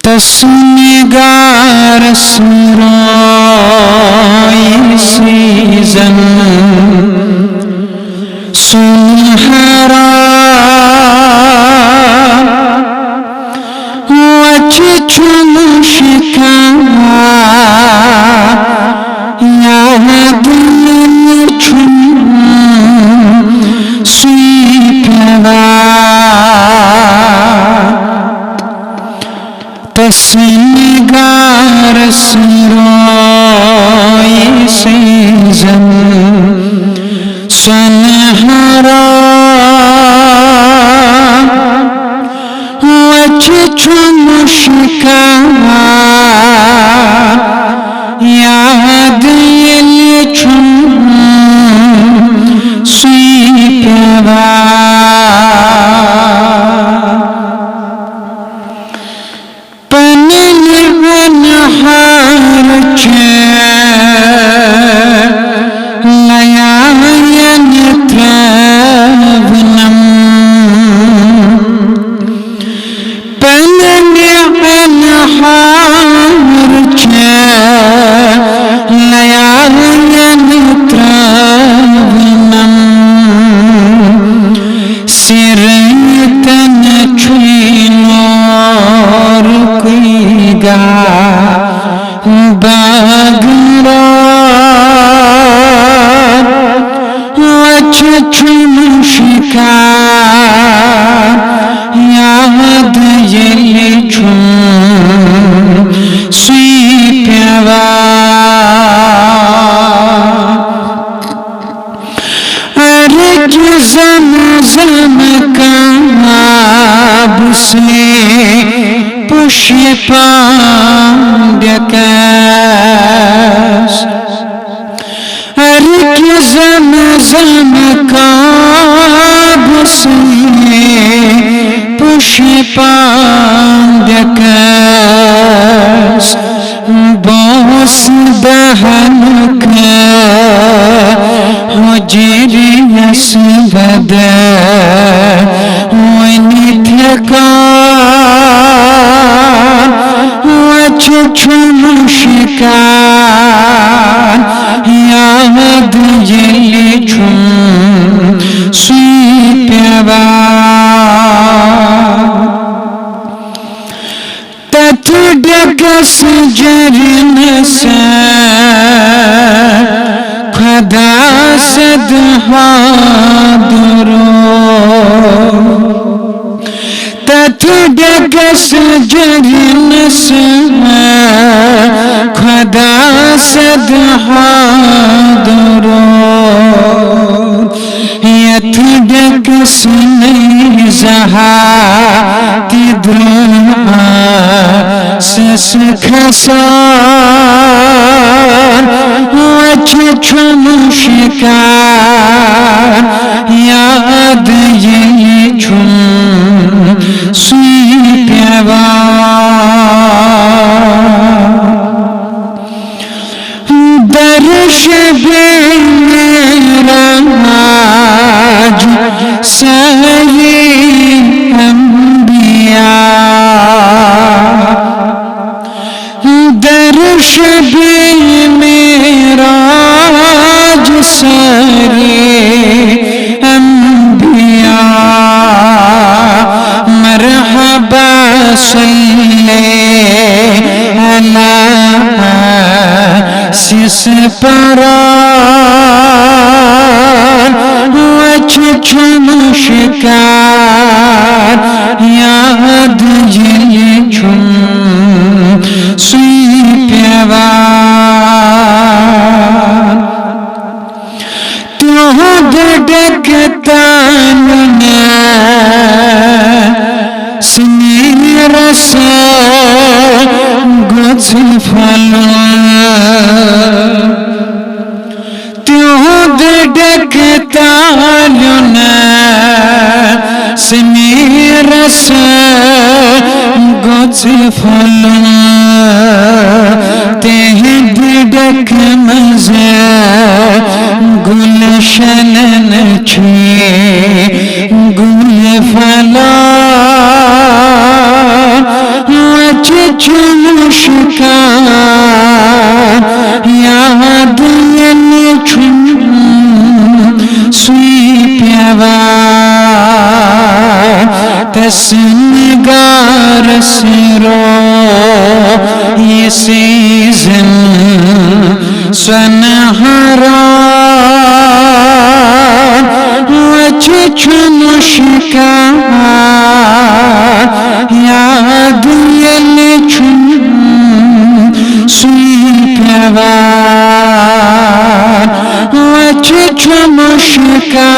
तस्निगार सुराई season सुनहरा वच मुश्का याद छुन सुईपवा तस्निगार सुराई सीजन सुनहरा वच मुश्का याद छुन सुईपवा मुश्का याद छुन सुईपवा अरे ज़म का से पुष्पांड्यकैस अरे ज़म का से पुष्पांड्यकैस बोस बहन हुजरियस बद वच मुश्का याद छुन सुईपवा तत डगस जरन से खुदा सद हादरो तत डगस जरन से खुदा सद हादरो यथ डगस जहा तिद्रुमा सस खसार वच मुश्का याद छुन सुईपवा दर्श मेरा आज सही अंबिया दर्श मेरा आज सही अंबिया मरहबा सल्ले अला सिस परान वच मुश्का याद छुन सुईपवा त्यों डकता स्नेह रस गुज फल त्यों डकता स्नेह रस गुज फल तेह डक मज़े गुलशन छे गुल फला वच तस्नगार सिरो ये सीजन सनहरा वच मुश्का याद यल छुन सुई प्यावार वच मुश्का